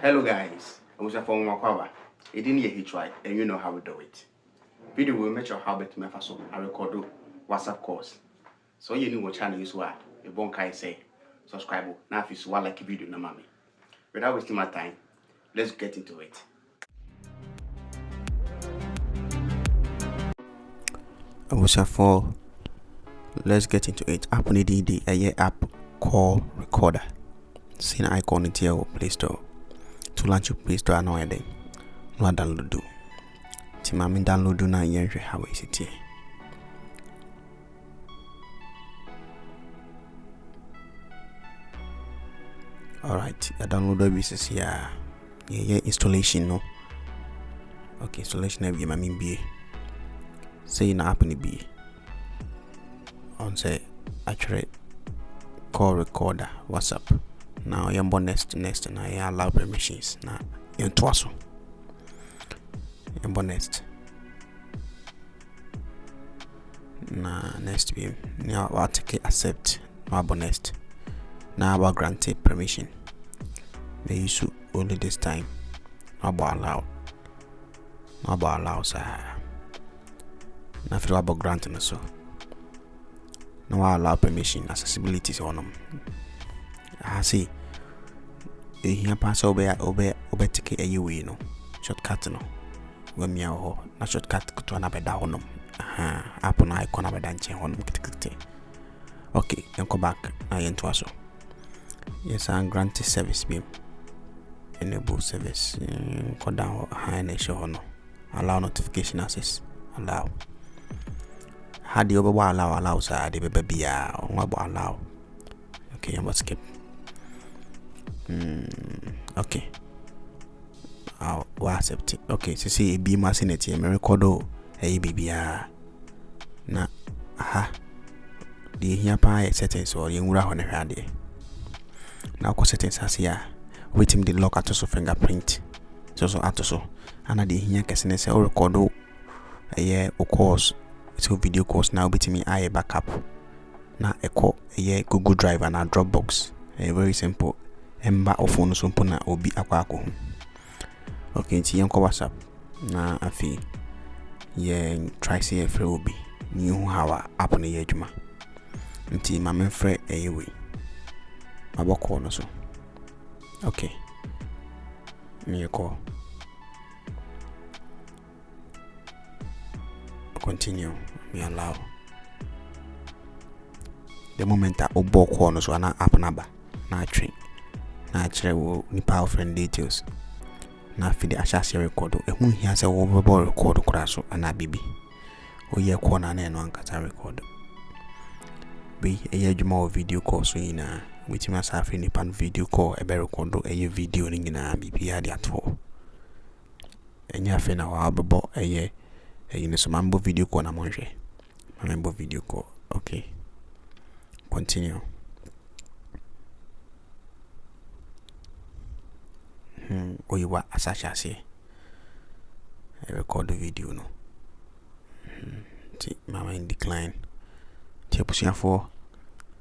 Hello guys, I was from Wakaba. It didn't hear try, and you know how we do it. Video will make your habit me so I record WhatsApp calls. So you know what channel is what a bonkai say. Subscribe now if you like a video na mommy. Without wasting my time, let's get into it. I was for let's get into it. App need the app call recorder. See an icon in your Play Store. To launch your Play Store no idea. No download do. Timami download do na yen how is it here. Alright, I download the business here. Yeah, installation no. Okay, installation have you mami be. Say na app ni be. On say actually call recorder WhatsApp. Now you are next and I allow permissions. Now you twaso. You next. Now next be now I take accept. Now next. Now about granted permission. They use only this time. Now about allow. Now about allow sir. Now feel about granting so. Now I allow permission accessibility on them. I see. Here pass obey take a you know. Shortcut no. When me ho na shortcut to another down. Upon icon of a dancing on. Okay, then come back. I into us. Yes, I'm granted service beam. Enable service. Go down high nation no. Allow notification access. Allow. Had the over allow sir the baby allow. Okay, I must skip. Okay. I'll accept it. Okay, so see a be massinity and record a baby. Na aha. The here pie settings or young on a handy. Now co settings as here. Waiting the lock at also fingerprint. So at so. And I did here cassines or record a year of course. So video course now between me I backup. Na echo a year Google Drive and a Dropbox. A very simple emba of phone so puna obi akwako. Okay, it's yanko WhatsApp. Na afi ye try see a free obi. New how app na ye juma. Nti ma menfre eyewe. Maboko no so. Okay. Me call. Continue. Me allow. The moment I obo call no so ana app number. Na train. Na chere nipa friend details. Na fi the ashase record. Ehun hia se wo bebo record kura so ana bibi. Oye call na no ankata record. Be eye adwuma video call so ina. Wetima safi nipa video call ebe record eye video ni nyina bibi ade ato. Enya fe na wa bebo eye you so mambo video call na monje. Mambo video call. Okay. Continue. Or you were as I say. I record the video no. Mama in decline. Position for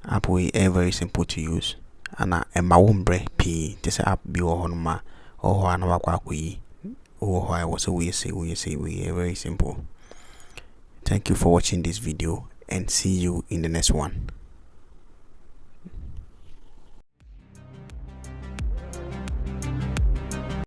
app we very simple to use. And my own break P this app be on ma or an wakwa or I was we say we are very simple. Thank you for watching this video and see you in the next one.